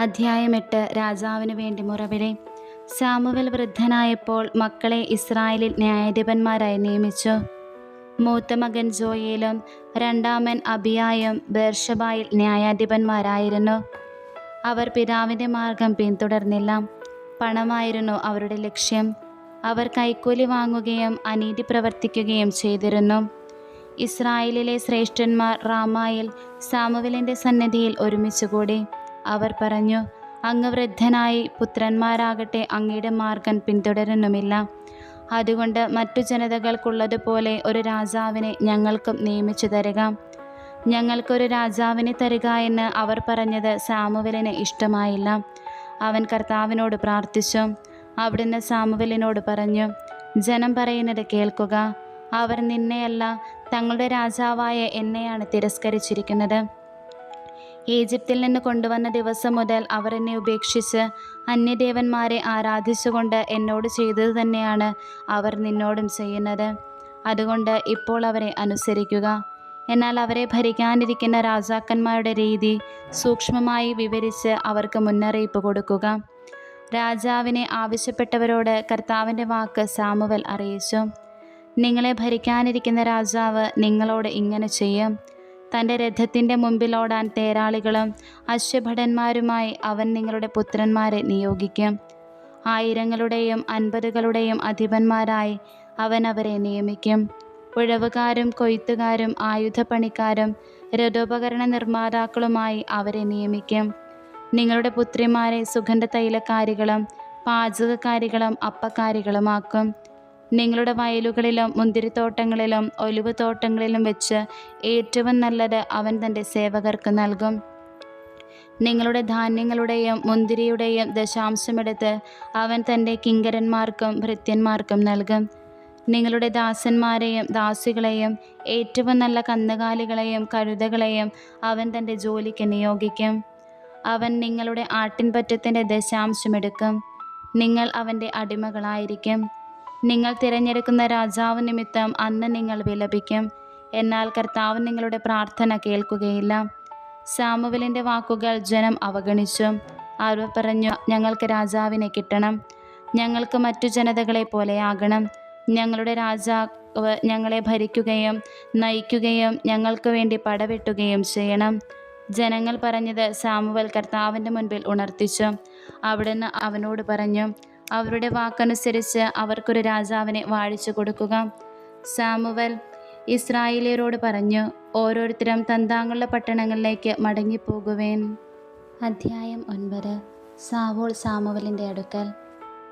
അധ്യായം 8. രാജാവിന് വേണ്ടി മുറവിളി. സാമുവേൽ വൃദ്ധനായപ്പോൾ മക്കളെ ഇസ്രായേലിൽ ന്യായാധിപന്മാരായി നിയമിച്ചു. മൂത്ത മകൻ ജോയേലും രണ്ടാമൻ അബിയായും ബേർഷബായിൽ ന്യായാധിപന്മാരായിരുന്നു. അവർ പിതാവിൻ്റെ മാർഗം പിന്തുടർന്നില്ല. പണമായിരുന്നു അവരുടെ ലക്ഷ്യം. അവർ കൈക്കൂലി വാങ്ങുകയും അനീതി പ്രവർത്തിക്കുകയും ചെയ്തിരുന്നു. ഇസ്രായേലിലെ ശ്രേഷ്ഠന്മാർ റാമായിൽ സാമുവേലിൻ്റെ സന്നിധിയിൽ ഒരുമിച്ചുകൂടി. അവർ പറഞ്ഞു, അങ്ങ് വൃദ്ധനായി, പുത്രന്മാരാകട്ടെ അങ്ങയുടെ മാർഗം പിന്തുടരുന്നുമില്ല. അതുകൊണ്ട് മറ്റു ജനതകൾക്കുള്ളതുപോലെ ഒരു രാജാവിനെ ഞങ്ങൾക്കും നിയമിച്ചു തരിക. ഞങ്ങൾക്കൊരു രാജാവിനെ തരിക എന്ന് അവർ പറഞ്ഞത് സാമുവേലിന് ഇഷ്ടമായില്ല. അവൻ കർത്താവിനോട് പ്രാർത്ഥിച്ചു. അവിടുന്ന് സാമുവേലിനോട് പറഞ്ഞു, ജനം പറയുന്നത് കേൾക്കുക. അവർ നിന്നെയല്ല, തങ്ങളുടെ രാജാവായ എന്നെയാണ് തിരസ്കരിച്ചിരിക്കുന്നത്. ഈജിപ്തിൽ നിന്ന് കൊണ്ടുവന്ന ദിവസം മുതൽ അവർ എന്നെ ഉപേക്ഷിച്ച് അന്യദേവന്മാരെ ആരാധിച്ചുകൊണ്ട് എന്നോട് ചെയ്തത് തന്നെയാണ് അവർ നിന്നോടും ചെയ്യുന്നത്. അതുകൊണ്ട് ഇപ്പോൾ അവരെ അനുസരിക്കുക. എന്നാൽ അവരെ ഭരിക്കാനിരിക്കുന്ന രാജാക്കന്മാരുടെ രീതി സൂക്ഷ്മമായി വിവരിച്ച് അവർക്ക് മുന്നറിയിപ്പ് കൊടുക്കുക. രാജാവിനെ ആവശ്യപ്പെട്ടവരോട് കർത്താവിൻ്റെ വാക്ക് സാമുവേൽ അറിയിച്ചു. നിങ്ങളെ ഭരിക്കാനിരിക്കുന്ന രാജാവ് നിങ്ങളോട് ഇങ്ങനെ ചെയ്യും. തൻ്റെ രഥത്തിൻ്റെ മുമ്പിലോടാൻ തേരാളികളും അശ്വഭടന്മാരുമായി അവൻ നിങ്ങളുടെ പുത്രന്മാരെ നിയോഗിക്കും. ആയിരങ്ങളുടെയും അൻപതുകളുടെയും അധിപന്മാരായി അവൻ അവരെ നിയമിക്കും. ഉഴവുകാരും കൊയ്ത്തുകാരും ആയുധപ്പണിക്കാരും രഥോപകരണ നിർമ്മാതാക്കളുമായി അവരെ നിയമിക്കും. നിങ്ങളുടെ പുത്രിമാരെ സുഗന്ധതൈലക്കാരികളും പാചകക്കാരികളും അപ്പക്കാരികളുമാക്കും. നിങ്ങളുടെ വയലുകളിലും മുന്തിരിത്തോട്ടങ്ങളിലും ഒലിവ് തോട്ടങ്ങളിലും വെച്ച് ഏറ്റവും നല്ലത് അവൻ തൻ്റെ സേവകർക്ക് നൽകും. നിങ്ങളുടെ ധാന്യങ്ങളുടെയും മുന്തിരിയുടെയും ദശാംശമെടുത്ത് അവൻ തൻ്റെ കിങ്കരന്മാർക്കും ഭൃത്യന്മാർക്കും നൽകും. നിങ്ങളുടെ ദാസന്മാരെയും ദാസികളെയും ഏറ്റവും നല്ല കന്നുകാലികളെയും കഴുതകളെയും അവൻ തൻ്റെ ജോലിക്ക് നിയോഗിക്കും. അവൻ നിങ്ങളുടെ ആട്ടിൻപറ്റത്തിൻ്റെ ദശാംശമെടുക്കും. നിങ്ങൾ അവൻ്റെ അടിമകളായിരിക്കും. നിങ്ങൾ തിരഞ്ഞെടുക്കുന്ന രാജാവ് നിമിത്തം അന്ന് നിങ്ങൾ വിലപിക്കും. എന്നാൽ കർത്താവ് നിങ്ങളുടെ പ്രാർത്ഥന കേൾക്കുകയില്ല. സാമുവേലിൻ്റെ വാക്കുകൾ ജനം അവഗണിച്ചു. അവർ പറഞ്ഞു, ഞങ്ങൾക്ക് രാജാവിനെ കിട്ടണം. ഞങ്ങൾക്ക് മറ്റു ജനതകളെ പോലെയാകണം. ഞങ്ങളുടെ രാജാവ് ഞങ്ങളെ ഭരിക്കുകയും നയിക്കുകയും ഞങ്ങൾക്ക് വേണ്ടി പടവെട്ടുകയും ചെയ്യണം. ജനങ്ങൾ പറഞ്ഞത് സാമുവേൽ കർത്താവിൻ്റെ മുൻപിൽ ഉണർത്തിച്ചു. അവിടുന്ന് അവനോട് പറഞ്ഞു, അവരുടെ വാക്കനുസരിച്ച് അവർക്കൊരു രാജാവിനെ വാഴിച്ചു കൊടുക്കുക. സാമുവേൽ ഇസ്രായേലിയരോട് പറഞ്ഞു, ഓരോരുത്തരും തന്താങ്ങളുടെ പട്ടണങ്ങളിലേക്ക് മടങ്ങിപ്പോകുവേൻ. അധ്യായം 9. സാവൂൾ സാമുവേലിൻ്റെ അടുക്കൽ.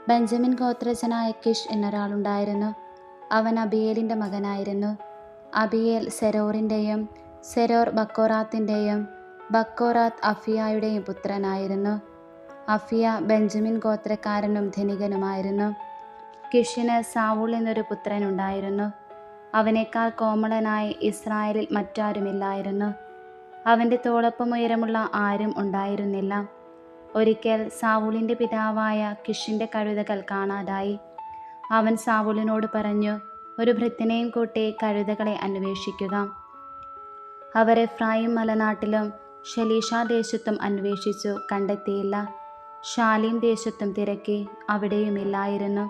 ബെഞ്ചമിൻ ഗോത്രജനായ കിഷ് എന്നൊരാളുണ്ടായിരുന്നു. അവൻ അബിയേലിൻ്റെ മകനായിരുന്നു. അബിയേൽ സെരോറിൻ്റെയും സെരോർ ബക്കോറാത്തിൻ്റെയും ബക്കോറാത്ത് അഫിയായുടെയും പുത്രനായിരുന്നു. അഫിയ ബെഞ്ചമിൻ ഗോത്രക്കാരനും ധനികനുമായിരുന്നു. കിഷിന് സാവൂൾ എന്നൊരു പുത്രനുണ്ടായിരുന്നു. അവനേക്കാൾ കോമളനായി ഇസ്രായേലിൽ മറ്റാരുമില്ലായിരുന്നു. അവൻ്റെ തോളൊപ്പം ഉയരമുള്ള ആരും ഉണ്ടായിരുന്നില്ല. ഒരിക്കൽ സാവൂളിൻ്റെ പിതാവായ കിഷിൻ്റെ കഴുതകൾ കാണാതായി. അവൻ സാവൂളിനോട് പറഞ്ഞു, ഒരു ഭൃത്യനെയും കൂട്ടി കഴുതകളെ അന്വേഷിക്കുക. അവർ എഫ്രായിം മലനാട്ടിലും ഷലീഷാ ദേശത്തും അന്വേഷിച്ചു, കണ്ടെത്തിയില്ല. ഷാലീം ദേശത്തും തിരക്കി, അവിടെയുമില്ലായിരുന്നു.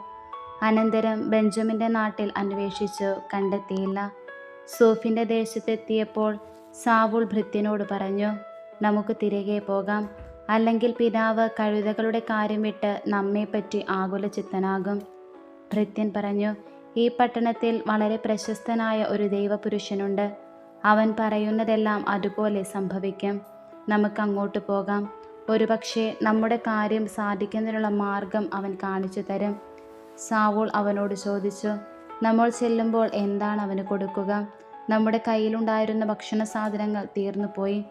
അനന്തരം ബെഞ്ചമിൻ്റെ നാട്ടിൽ അന്വേഷിച്ചു, കണ്ടെത്തിയില്ല. സൂഫിൻ്റെ ദേശത്തെത്തിയപ്പോൾ സാവൂൾ ഭൃത്യനോട് പറഞ്ഞു, നമുക്ക് തിരികെ പോകാം. അല്ലെങ്കിൽ പിതാവ് കഴുതകളുടെ കാര്യം വിട്ട് നമ്മെപ്പറ്റി ആകുലചിത്തനാകും. ഭൃത്യൻ പറഞ്ഞു, ഈ പട്ടണത്തിൽ വളരെ പ്രശസ്തനായ ഒരു ദൈവപുരുഷനുണ്ട്. അവൻ പറയുന്നതെല്ലാം അതുപോലെ സംഭവിക്കും. നമുക്ക് അങ്ങോട്ട് പോകാം. ഒരുപക്ഷെ നമ്മുടെ കാര്യം സാധിക്കുന്നതിനുള്ള മാർഗം അവൻ കാണിച്ചു തരും. സാവൂൾ അവനോട് ചോദിച്ചു, നമ്മൾ ചെല്ലുമ്പോൾ എന്താണ് അവന് കൊടുക്കുക? നമ്മുടെ കയ്യിലുണ്ടായിരുന്ന ഭക്ഷണ സാധനങ്ങൾ തീർന്നുപോയി.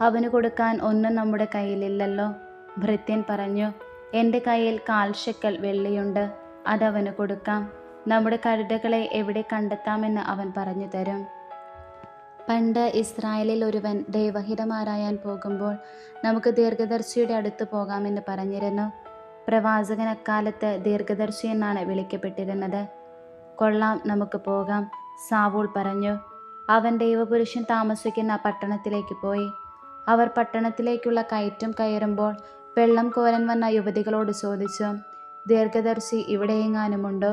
അവന് കൊടുക്കാൻ ഒന്നും നമ്മുടെ കയ്യിലില്ലല്ലോ. ഭൃത്യൻ പറഞ്ഞു, എൻ്റെ കയ്യിൽ 1/4 ശെക്കൽ വെള്ളിയുണ്ട്, അതവന് കൊടുക്കാം. നമ്മുടെ കഴുതകളെ എവിടെ കണ്ടെത്താമെന്ന് അവൻ പറഞ്ഞു തരും. പണ്ട് ഇസ്രായേലിൽ ഒരുവൻ ദൈവഹിതമാരായാൻ പോകുമ്പോൾ നമുക്ക് ദീർഘദർശിയുടെ അടുത്ത് പോകാമെന്ന് പറഞ്ഞിരുന്നു. പ്രവാചകൻ അക്കാലത്ത് ദീർഘദർശി എന്നാണ് വിളിക്കപ്പെട്ടിരുന്നത്. കൊള്ളാം, നമുക്ക് പോകാം, സാവൂൾ പറഞ്ഞു. അവൻ ദൈവപുരുഷൻ താമസിക്കുന്ന പട്ടണത്തിലേക്ക് പോയി. അവർ പട്ടണത്തിലേക്കുള്ള കയറ്റം കയറുമ്പോൾ വെള്ളം കോരാൻ വന്ന യുവതികളോട് ചോദിച്ചു, ദീർഘദർശി ഇവിടെയെങ്ങാനുമുണ്ടോ?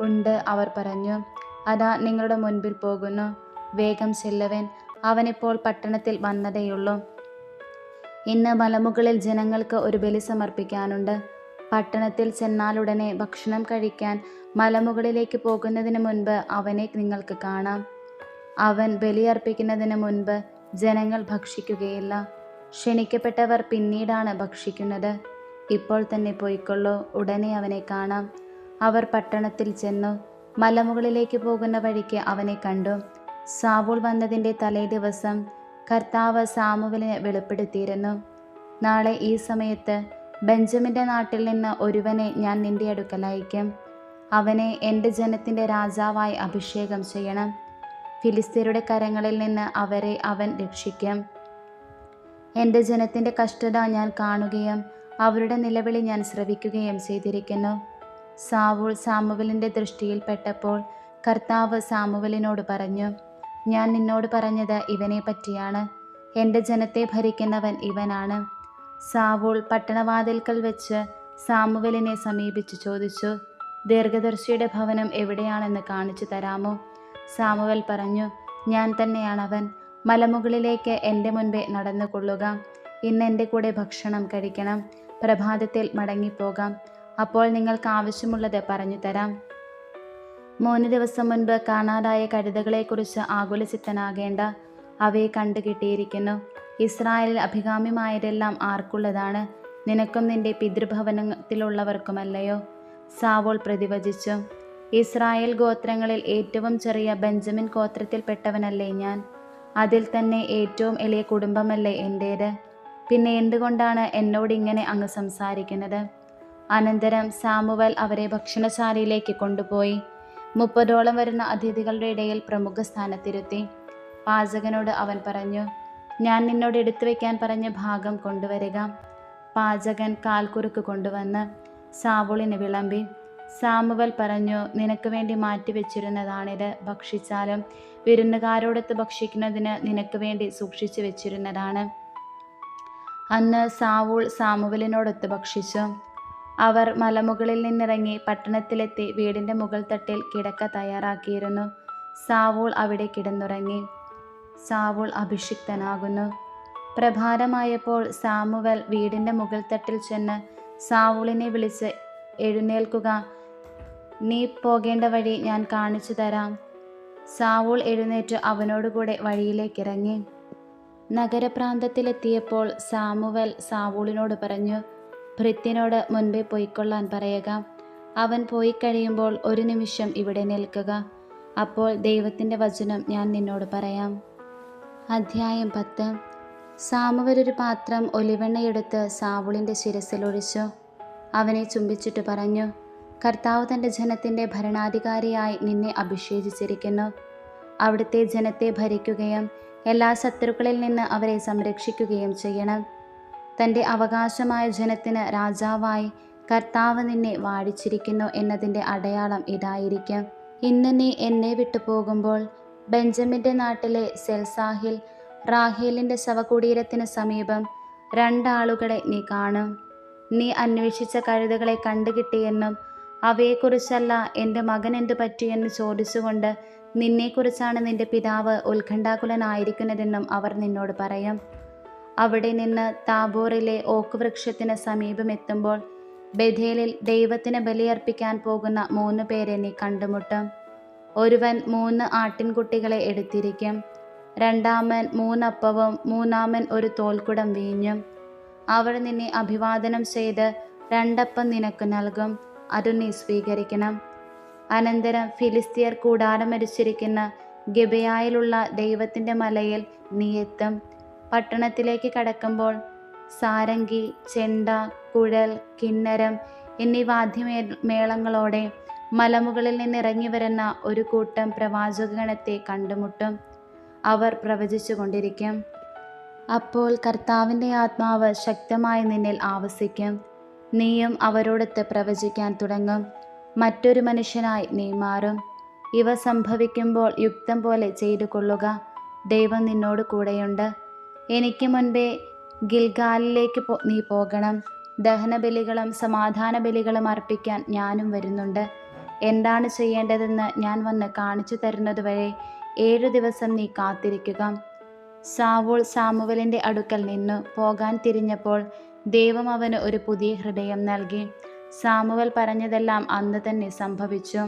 ഉണ്ട്, അവർ പറഞ്ഞു. അതാ നിങ്ങളുടെ മുൻപിൽ പോകുന്നു, വേഗം ചെല്ലുവൻ, അവനിപ്പോൾ പട്ടണത്തിൽ വന്നതേയുള്ളൂ. ഇന്ന് മലമുകളിൽ ജനങ്ങൾക്ക് ഒരു ബലി സമർപ്പിക്കാനുണ്ട്. പട്ടണത്തിൽ ചെന്നാലുടനെ ഭക്ഷണം കഴിക്കാൻ മലമുകളിലേക്ക് പോകുന്നതിന് മുൻപ് അവനെ നിങ്ങൾക്ക് കാണാം. അവൻ ബലിയർപ്പിക്കുന്നതിന് മുൻപ് ജനങ്ങൾ ഭക്ഷിക്കുകയില്ല. ക്ഷണിക്കപ്പെട്ടവർ പിന്നീടാണ് ഭക്ഷിക്കുന്നത്. ഇപ്പോൾ തന്നെ പോയിക്കൊള്ളൂ, ഉടനെ അവനെ കാണാം. അവർ പട്ടണത്തിൽ ചെന്നു. മലമുകളിലേക്ക് പോകുന്ന വഴിക്ക് അവനെ കണ്ടു. സാവൂൾ വന്നതിൻ്റെ തലേ ദിവസം കർത്താവ് സാമുവേലിനെ വെളിപ്പെടുത്തിയിരുന്നു. നാളെ ഈ സമയത്ത് ബെഞ്ചമിൻ്റെ നാട്ടിൽ നിന്ന് ഒരുവനെ ഞാൻ നിന്റെ അടുക്കൽ അയക്കും. അവനെ എൻ്റെ ജനത്തിൻ്റെ രാജാവായി അഭിഷേകം ചെയ്യണം. ഫിലിസ്ത്യരുടെ കരങ്ങളിൽ നിന്ന് അവരെ അവൻ രക്ഷിക്കും. എൻ്റെ ജനത്തിൻ്റെ കഷ്ടത ഞാൻ കാണുകയും അവരുടെ നിലവിളി ഞാൻ ശ്രവിക്കുകയും ചെയ്തിരിക്കുന്നു. സാവൂൾ സാമുവേലിൻ്റെ ദൃഷ്ടിയിൽ പെട്ടപ്പോൾ കർത്താവ് സാമുവേലിനോട് പറഞ്ഞു, ഞാൻ നിന്നോട് പറഞ്ഞത് ഇവനെ പറ്റിയാണ്. എൻ്റെ ജനത്തെ ഭരിക്കുന്നവൻ ഇവനാണ്. സാവൂൾ പട്ടണവാതിൽക്കൽ വെച്ച് സാമുവേലിനെ സമീപിച്ച് ചോദിച്ചു, ദീർഘദർശിയുടെ ഭവനം എവിടെയാണെന്ന് കാണിച്ചു തരാമോ? സാമുവേൽ പറഞ്ഞു, ഞാൻ തന്നെയാണവൻ. മലമുകളിലേക്ക് എൻ്റെ മുൻപേ നടന്നുകൊള്ളുക. ഇന്ന് എൻ്റെ കൂടെ ഭക്ഷണം കഴിക്കണം. പ്രഭാതത്തിൽ മടങ്ങിപ്പോകാം. അപ്പോൾ നിങ്ങൾക്ക് ആവശ്യമുള്ളത് പറഞ്ഞു തരാം. 3 ദിവസം മുൻപ് കാണാതായ കഴുതകളെക്കുറിച്ച് ആകുലചിത്തനാകേണ്ട. അവയെ കണ്ടു കിട്ടിയിരിക്കുന്നു. ഇസ്രായേലിൽ അഭികാമ്യമായതെല്ലാം ആർക്കുള്ളതാണ്? നിനക്കും നിന്റെ പിതൃഭവനത്തിലുള്ളവർക്കുമല്ലയോ? സാവൂൾ പ്രതിവചിച്ചു, ഇസ്രായേൽ ഗോത്രങ്ങളിൽ ഏറ്റവും ചെറിയ ബെഞ്ചമിൻ ഗോത്രത്തിൽപ്പെട്ടവനല്ലേ ഞാൻ? അതിൽ തന്നെ ഏറ്റവും എളിയ കുടുംബമല്ലേ എൻ്റേത്? പിന്നെ എന്തുകൊണ്ടാണ് എന്നോട് ഇങ്ങനെ അങ്ങ് സംസാരിക്കുന്നത്? അനന്തരം സാമുവേൽ അവരെ ഭക്ഷണശാലയിലേക്ക് കൊണ്ടുപോയി 30ഓളം വരുന്ന അതിഥികളുടെ ഇടയിൽ പ്രമുഖ സ്ഥാനത്തിരുത്തി. പാചകനോട് അവൻ പറഞ്ഞു, ഞാൻ നിന്നോട് എടുത്തു വയ്ക്കാൻ പറഞ്ഞ ഭാഗം കൊണ്ടുവരിക. പാചകൻ കാൽക്കുറുക്ക് കൊണ്ടുവന്ന് സാവൂളിന് വിളമ്പി. സാമുവേൽ പറഞ്ഞു, നിനക്ക് വേണ്ടി മാറ്റിവെച്ചിരുന്നതാണിത്. ഭക്ഷിച്ചാലും വിരുന്നുകാരോടൊത്ത് ഭക്ഷിക്കുന്നതിന് നിനക്ക് വേണ്ടി സൂക്ഷിച്ചു വെച്ചിരുന്നതാണ്. അന്ന് സാവൂൾ സാമുവേലിനോടൊത്ത് ഭക്ഷിച്ചു. അവർ മലമുകളിൽ നിന്നിറങ്ങി പട്ടണത്തിലെത്തി വീടിൻ്റെ മുകൾ തട്ടിൽ കിടക്ക തയ്യാറാക്കിയിരുന്നു. സാവൂൾ അവിടെ കിടന്നുറങ്ങി. സാവൂൾ അഭിഷിക്തനാകുന്നു. പ്രഭാതമായപ്പോൾ സാമുവേൽ വീടിൻ്റെ മുകൾ തട്ടിൽ ചെന്ന് സാവൂളിനെ വിളിച്ച്, എഴുന്നേൽക്കുക, നീ പോകേണ്ട വഴി ഞാൻ കാണിച്ചു തരാം. സാവൂൾ എഴുന്നേറ്റ് അവനോടുകൂടെ വഴിയിലേക്കിറങ്ങി. നഗരപ്രാന്തത്തിലെത്തിയപ്പോൾ സാമുവേൽ സാവൂളിനോട് പറഞ്ഞു, ഭൃത്യനോട് മുൻപേ പോയിക്കൊള്ളാൻ പറയുക. അവൻ പോയി കഴിയുമ്പോൾ 1 നിമിഷം ഇവിടെ നിൽക്കുക. അപ്പോൾ ദൈവത്തിൻ്റെ വചനം ഞാൻ നിന്നോട് പറയാം. അധ്യായം 10. സാമുവേൽ ഒരു പാത്രം ഒലിവെണ്ണയെടുത്ത് സാവൂളിൻ്റെ ശിരസിലൊഴിച്ചു. അവനെ ചുംബിച്ചിട്ട് പറഞ്ഞു, കർത്താവ് തൻ്റെ ജനത്തിൻ്റെ ഭരണാധികാരിയായി നിന്നെ അഭിഷേചിച്ചിരിക്കുന്നു. അവിടുത്തെ ജനത്തെ ഭരിക്കുകയും എല്ലാ ശത്രുക്കളിൽ നിന്ന് അവരെ സംരക്ഷിക്കുകയും ചെയ്യണം. തൻ്റെ അവകാശമായ ജനത്തിന് രാജാവായി കർത്താവ് നിന്നെ വാഴിച്ചിരിക്കുന്നു എന്നതിൻ്റെ അടയാളം ഇതായിരിക്കും. ഇന്ന് നീ എന്നെ വിട്ടു പോകുമ്പോൾ ബെഞ്ചമിൻ്റെ നാട്ടിലെ സെൽസാഹിൽ റാഹേലിൻ്റെ ശവകുടീരത്തിന് സമീപം 2 ആളുകളെ നീ കാണും. നീ അന്വേഷിച്ച കഴുതകളെ കണ്ടുകിട്ടിയെന്നും അവയെക്കുറിച്ചല്ല എൻ്റെ മകൻ എന്തു പറ്റിയെന്ന് ചോദിച്ചുകൊണ്ട് നിന്നെക്കുറിച്ചാണ് നിന്റെ പിതാവ് ഉത്കണ്ഠാകുലനായിരിക്കുന്നതെന്നും അവർ നിന്നോട് പറയും. അവിടെ നിന്ന് താബോറിലെ ഓക്ക് വൃക്ഷത്തിന് സമീപമെത്തുമ്പോൾ ബഥേലിൽ ദൈവത്തിന് ബലിയർപ്പിക്കാൻ പോകുന്ന 3 പേരെ നീ കണ്ടുമുട്ടും. ഒരുവൻ 3 ആട്ടിൻകുട്ടികളെ എടുത്തിരിക്കും. രണ്ടാമൻ 3 അപ്പവും മൂന്നാമൻ ഒരു തോൽക്കുടം വീഞ്ഞും. അവർ നിന്നെ അഭിവാദനം ചെയ്ത് 2 അപ്പം നിനക്ക് നൽകും. അത് നീ സ്വീകരിക്കണം. അനന്തരം ഫിലിസ്ത്യർ കൂടാരമരിച്ചിരിക്കുന്ന ഗിബെയയിലുള്ള ദൈവത്തിൻ്റെ മലയിൽ നീ എത്തും. പട്ടണത്തിലേക്ക് കടക്കുമ്പോൾ സാരംഗി, ചെണ്ട, കുഴൽ, കിന്നരം എന്നീ വാദ്യമേളങ്ങളോടെ മലമുകളിൽ നിന്നിറങ്ങി വരുന്ന ഒരു കൂട്ടം പ്രവാചകഗണത്തെ കണ്ടുമുട്ടും. അവർ പ്രവചിച്ചു കൊണ്ടിരിക്കും. അപ്പോൾ കർത്താവിൻ്റെ ആത്മാവ് ശക്തമായി നിന്നിൽ ആവസിക്കും. നീയും അവരോടൊത്ത് പ്രവചിക്കാൻ തുടങ്ങും. മറ്റൊരു മനുഷ്യനായി നീ മാറും. ഇവ സംഭവിക്കുമ്പോൾ യുക്തം പോലെ ചെയ്തു കൊള്ളുക. ദൈവം നിന്നോട് കൂടെയുണ്ട്. എനിക്ക് മുൻപേ ഗിൽഗാലിലേക്ക് നീ പോകണം. ദഹനബലികളും സമാധാന ബലികളും അർപ്പിക്കാൻ ഞാനും വരുന്നുണ്ട്. എന്താണ് ചെയ്യേണ്ടതെന്ന് ഞാൻ വന്ന് കാണിച്ചു തരുന്നതുവരെ 7 ദിവസം നീ കാത്തിരിക്കുക. സാവൂൾ സാമുവലിൻ്റെ അടുക്കൽ നിന്നു പോകാൻ തിരിഞ്ഞപ്പോൾ ദൈവം അവന് ഒരു പുതിയ ഹൃദയം നൽകി. സാമുവൽ പറഞ്ഞതെല്ലാം അന്ന് തന്നെ സംഭവിച്ചു.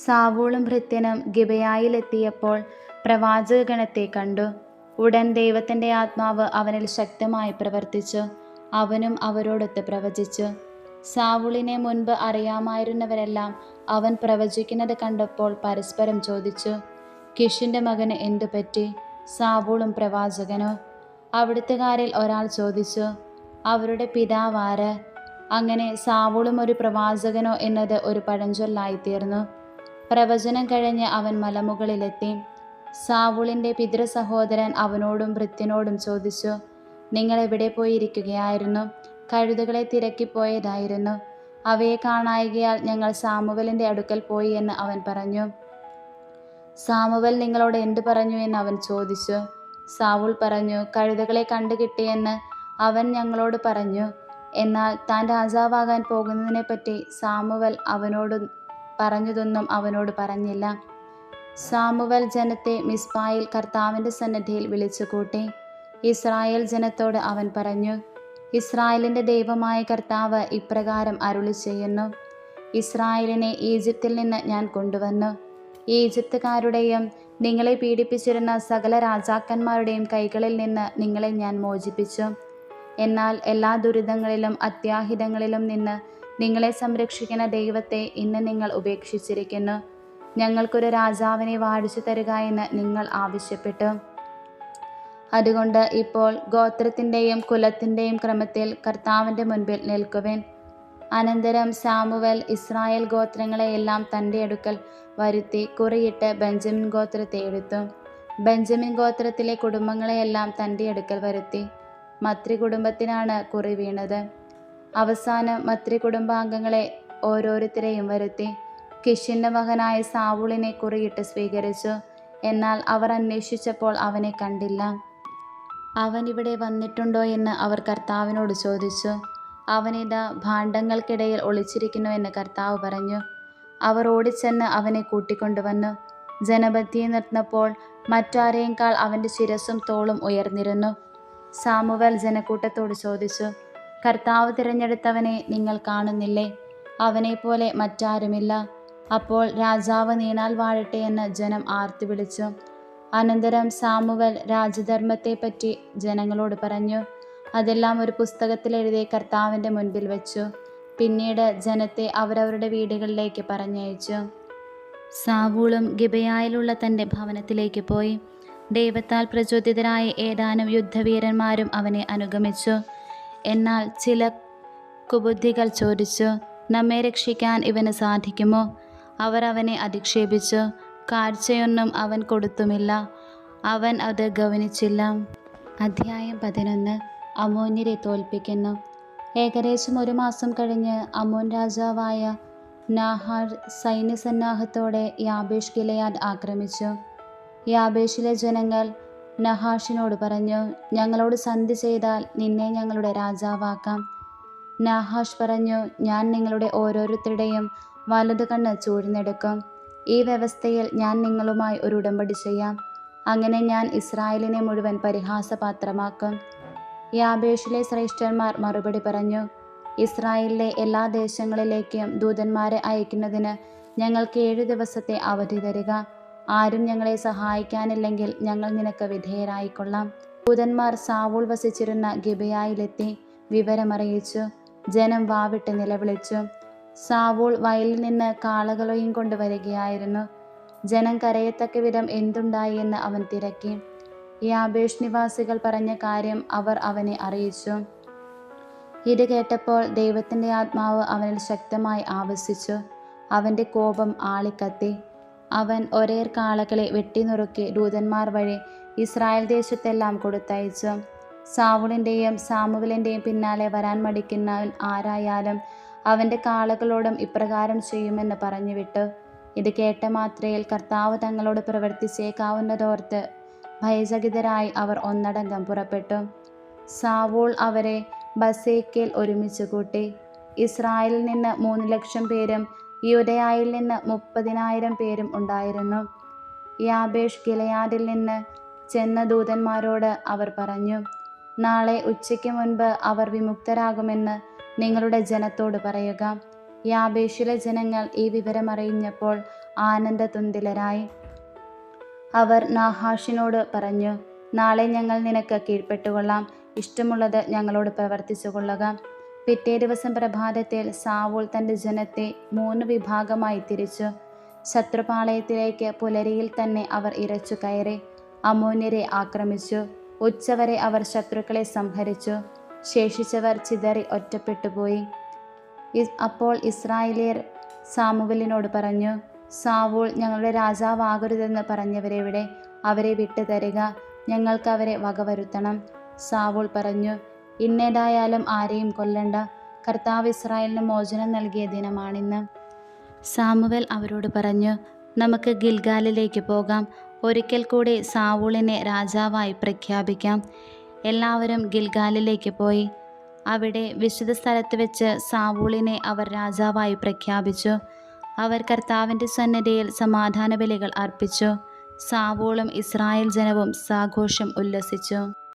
സാവൂളും ഭൃത്യനും ഗിബെയയിലെത്തിയപ്പോൾ പ്രവാചകഗണത്തെ കണ്ടു. ഉടൻ ദൈവത്തിൻ്റെ ആത്മാവ് അവനിൽ ശക്തമായി പ്രവർത്തിച്ചു. അവനും അവരോടൊത്ത് പ്രവചിച്ചു. സാവൂളിനെ മുൻപ് അറിയാമായിരുന്നവരെല്ലാം അവൻ പ്രവചിക്കുന്നത് കണ്ടപ്പോൾ പരസ്പരം ചോദിച്ചു, കിഷിൻ്റെ മകന് എന്തു പറ്റി? സാവൂളും പ്രവാചകനോ? അവിടുത്തുകാരിൽ ഒരാൾ ചോദിച്ചു, അവരുടെ പിതാവാര്? അങ്ങനെ സാവൂളും ഒരു പ്രവാചകനോ എന്നത് ഒരു പഴഞ്ചൊല്ലായിത്തീർന്നു. പ്രവചനം കഴിഞ്ഞ് അവൻ മലമുകളിലെത്തി. സാവൂളിൻ്റെ പിതൃ സഹോദരൻ അവനോടും ഭൃത്യനോടും ചോദിച്ചു, നിങ്ങൾ എവിടെ പോയിരിക്കുകയായിരുന്നു? കഴുതകളെ തിരക്കിപ്പോയതായിരുന്നു. അവയെ കാണായികയാൽ ഞങ്ങൾ സാമുവലിൻ്റെ അടുക്കൽ പോയി എന്ന് അവൻ പറഞ്ഞു. സാമുവൽ നിങ്ങളോട് എന്തു പറഞ്ഞു എന്ന് അവൻ ചോദിച്ചു. സാവൂൾ പറഞ്ഞു, കഴുതകളെ കണ്ടുകിട്ടിയെന്ന് അവൻ ഞങ്ങളോട് പറഞ്ഞു. എന്നാൽ താൻ രാജാവാകാൻ പോകുന്നതിനെപ്പറ്റി സാമുവൽ അവനോട് പറഞ്ഞതൊന്നും അവനോട് പറഞ്ഞില്ല. സാമുവൽ ജനത്തെ മിസ്പായിൽ കർത്താവിൻ്റെ സന്നിധിയിൽ വിളിച്ചുകൂട്ടി. ഇസ്രായേൽ ജനത്തോട് അവൻ പറഞ്ഞു, ഇസ്രായേലിൻ്റെ ദൈവമായ കർത്താവ് ഇപ്രകാരം അരുളി ചെയ്യുന്നു, ഇസ്രായേലിനെ ഈജിപ്തിൽ നിന്ന് ഞാൻ കൊണ്ടുവന്നു. ഈജിപ്തുകാരുടെയും നിങ്ങളെ പീഡിപ്പിച്ചിരുന്ന സകല രാജാക്കന്മാരുടെയും കൈകളിൽ നിന്ന് നിങ്ങളെ ഞാൻ മോചിപ്പിച്ചു. എന്നാൽ എല്ലാ ദുരിതങ്ങളിലും അത്യാഹിതങ്ങളിലും നിന്ന് നിങ്ങളെ സംരക്ഷിക്കുന്ന ദൈവത്തെ ഇന്ന് നിങ്ങൾ ഉപേക്ഷിച്ചിരിക്കുന്നു. ഞങ്ങൾക്കൊരു രാജാവിനെ വാഴിച്ചു തരിക എന്ന് നിങ്ങൾ ആവശ്യപ്പെട്ടു. അതുകൊണ്ട് ഇപ്പോൾ ഗോത്രത്തിൻ്റെയും കുലത്തിൻ്റെയും ക്രമത്തിൽ കർത്താവിൻ്റെ മുൻപിൽ നിൽക്കുവിൻ. അനന്തരം സാമുവൽ ഇസ്രായേൽ ഗോത്രങ്ങളെയെല്ലാം തൻ്റെ അടുക്കൽ വരുത്തി കുറിയിട്ട് ബെഞ്ചമിൻ ഗോത്രത്തെ എടുത്തു. ബെഞ്ചമിൻ ഗോത്രത്തിലെ കുടുംബങ്ങളെയെല്ലാം തൻ്റെ അടുക്കൽ വരുത്തി. മത്രി കുടുംബത്തിനാണ് കുറി വീണത്. അവസാനം മത്രി കുടുംബാംഗങ്ങളെ ഓരോരുത്തരെയും വരുത്തി. കിഷിൻ്റെ മകനായ സാവൂളിനെ കുറിയിട്ട് സ്വീകരിച്ചു. എന്നാൽ അവർ അന്വേഷിച്ചപ്പോൾ അവനെ കണ്ടില്ല. അവൻ ഇവിടെ വന്നിട്ടുണ്ടോ എന്ന് അവർ കർത്താവിനോട് ചോദിച്ചു. അവനിതാ ഭാണ്ഡങ്ങൾക്കിടയിൽ ഒളിച്ചിരിക്കുന്നു എന്ന് കർത്താവ് പറഞ്ഞു. അവർ ഓടിച്ചെന്ന് അവനെ കൂട്ടിക്കൊണ്ടുവന്നു. ജനമധ്യേ നിർന്നപ്പോൾ മറ്റാരെയേക്കാൾ അവൻ്റെ ശിരസ്സും തോളും ഉയർന്നിരുന്നു. സാമുവൽ ജനക്കൂട്ടത്തോട് ചോദിച്ചു, കർത്താവ് തിരഞ്ഞെടുത്തവനെ നിങ്ങൾ കാണുന്നില്ലേ? അവനെപ്പോലെ മറ്റാരുമില്ല. അപ്പോൾ രാജാവ് നീണാൽ വാഴട്ടെ എന്ന് ജനം ആർത്തു വിളിച്ചു. അനന്തരം സാമുവൽ രാജധർമ്മത്തെപ്പറ്റി ജനങ്ങളോട് പറഞ്ഞു. അതെല്ലാം ഒരു പുസ്തകത്തിൽ എഴുതി കർത്താവിൻ്റെ മുൻപിൽ വെച്ചു. പിന്നീട് ജനത്തെ അവരവരുടെ വീടുകളിലേക്ക് പറഞ്ഞയച്ചു. സാവൂളും ഗിബെയയിലുള്ള തൻ്റെ ഭവനത്തിലേക്ക് പോയി. ദൈവത്താൽ പ്രചോദിതരായ ഏതാനും യുദ്ധവീരന്മാരും അവനെ അനുഗമിച്ചു. എന്നാൽ ചില കുബുദ്ധികൾ ചോദിച്ചു, നമ്മെ രക്ഷിക്കാൻ ഇവന് സാധിക്കുമോ? അവർ അവനെ അധിക്ഷേപിച്ചു. കാഴ്ചയൊന്നും അവൻ കൊടുത്തുമില്ല. അവൻ അത് ഗൗനിച്ചില്ല. അധ്യായം 11. അമ്മോന്യരെ തോൽപ്പിക്കുന്നു. ഏകദേശം 1 മാസം കഴിഞ്ഞ് അമ്മോൻ രാജാവായ നാഹാർ സൈന്യസന്നാഹത്തോടെ യാബേഷ് ഗിലെയാദ് ആക്രമിച്ചു. യാബേഷിലെ ജനങ്ങൾ നഹാഷിനോട് പറഞ്ഞു, ഞങ്ങളോട് സന്ധി ചെയ്താൽ നിന്നെ ഞങ്ങളുടെ രാജാവാക്കാം. നാഹാഷ് പറഞ്ഞു, ഞാൻ നിങ്ങളുടെ ഓരോരുത്തരുടെയും വലതു കണ്ണ് ചൂഴ്ന്നെടുക്കും. ഈ വ്യവസ്ഥയിൽ ഞാൻ നിങ്ങളുമായി ഒരു ഉടമ്പടി ചെയ്യാം. അങ്ങനെ ഞാൻ ഇസ്രായേലിനെ മുഴുവൻ പരിഹാസപാത്രമാക്കും. യാബേഷിലെ ശ്രേഷ്ഠന്മാർ മറുപടി പറഞ്ഞു, ഇസ്രായേലിലെ എല്ലാ ദേശങ്ങളിലേക്കും ദൂതന്മാരെ അയക്കുന്നതിന് ഞങ്ങൾക്ക് 7 ദിവസത്തെ അവധി തരിക. ആരും ഞങ്ങളെ സഹായിക്കാനില്ലെങ്കിൽ ഞങ്ങൾ നിനക്ക് വിധേയരായിക്കൊള്ളാം. ദൂതന്മാർ സാവൂൾ വസിച്ചിരുന്ന ഗിബെയയിലെത്തി വിവരമറിയിച്ചു. ജനം വാവിട്ട് നിലവിളിച്ചു. സാവൂൾ വയലിൽ നിന്ന് കാളകളെയും കൊണ്ടുവരികയായിരുന്നു. ജനം കരയത്തക്ക വിധം എന്തുണ്ടായി എന്ന് അവൻ തിരക്കി. യാബേഷ് നിവാസികൾ പറഞ്ഞ കാര്യം അവർ അവനെ അറിയിച്ചു. ഇത് കേട്ടപ്പോൾ ദൈവത്തിൻ്റെ ആത്മാവ് അവനിൽ ശക്തമായി ആവസിച്ചു. അവൻ്റെ കോപം ആളിക്കത്തി. അവൻ ഒരേർ കാളകളെ വെട്ടിനുറുക്കി ദൂതന്മാർ വഴി ഇസ്രായേൽ ദേശത്തെല്ലാം കൊടുത്തയച്ചു. സാവൂളിൻ്റെയും സാമുവലിൻ്റെയും പിന്നാലെ വരാൻ മടിക്കുന്നവൻ ആരായാലും അവൻ്റെ കാളകളോടും ഇപ്രകാരം ചെയ്യുമെന്ന് പറഞ്ഞു വിട്ടു. ഇത് കേട്ട മാത്രയിൽ കർത്താവ് തങ്ങളോട് പ്രവർത്തിച്ചേക്കാവുന്നതോർത്ത് ഭയചകിതരായി അവർ ഒന്നടങ്കം പുറപ്പെട്ടു. സാവൂൾ അവരെ ബസേക്കയിൽ ഒരുമിച്ച് കൂട്ടി. ഇസ്രായേലിൽ നിന്ന് 3,00,000 പേരും യൂദയായിൽ നിന്ന് 30,000 പേരും ഉണ്ടായിരുന്നു. യാബേഷ് ഗിലെയാദിൽ നിന്ന് ചെന്ന ദൂതന്മാരോട് അവർ പറഞ്ഞു, നാളെ ഉച്ചയ്ക്ക് മുൻപ് അവർ വിമുക്തരാകുമെന്ന് നിങ്ങളുടെ ജനത്തോട് പറയുക. യാബേഷിലെ ജനങ്ങൾ ഈ വിവരമറിഞ്ഞപ്പോൾ ആനന്ദതുന്തിലരായി. അവർ നാഹാഷിനോട് പറഞ്ഞു, നാളെ ഞങ്ങൾ നിനക്ക് കീഴ്പ്പെട്ടുകൊള്ളാം, ഇഷ്ടമുള്ളത് ഞങ്ങളോട് പ്രവർത്തിച്ചു കൊള്ളുക. പിറ്റേ ദിവസം പ്രഭാതത്തിൽ സാവൂൾ തൻ്റെ ജനത്തെ 3 വിഭാഗമായി തിരിച്ചു. ശത്രുപാളയത്തിലേക്ക് പുലരിയിൽ തന്നെ അവർ ഇരച്ചു കയറി അമ്മോന്യരെ ആക്രമിച്ചു. ഉച്ചവരെ അവർ ശത്രുക്കളെ സംഹരിച്ചു. ശേഷിച്ചവർ ചിതറി ഒറ്റപ്പെട്ടുപോയി. അപ്പോൾ ഇസ്രായേല്യർ സാമുവേലിനോട് പറഞ്ഞു, സാവൂൾ ഞങ്ങളുടെ രാജാവാകരുതെന്ന് പറഞ്ഞവരെവിടെ? അവരെ വിട്ടു തരിക, ഞങ്ങൾക്ക് അവരെ വകവരുത്തണം. സാവൂൾ പറഞ്ഞു, ഇന്നേതായാലും ആരെയും കൊല്ലണ്ട. കർത്താവ് ഇസ്രായേലിന് മോചനം നൽകിയ ദിനമാണിന്ന്. സാമുവേൽ അവരോട് പറഞ്ഞു, നമുക്ക് ഗിൽഗാലിലേക്ക് പോകാം. ഒരിക്കൽ കൂടി സാവൂളിനെ രാജാവായി പ്രഖ്യാപിക്കാം. എല്ലാവരും ഗിൽഗാലിലേക്ക് പോയി. അവിടെ വിശുദ്ധ സ്ഥലത്ത് വെച്ച് സാവൂളിനെ അവർ രാജാവായി പ്രഖ്യാപിച്ചു. അവർ കർത്താവിൻ്റെ സന്നിധിയിൽ സമാധാന ബലികൾ അർപ്പിച്ചു. സാവൂളും ഇസ്രായേൽ ജനവും സാഘോഷം ഉല്ലസിച്ചു.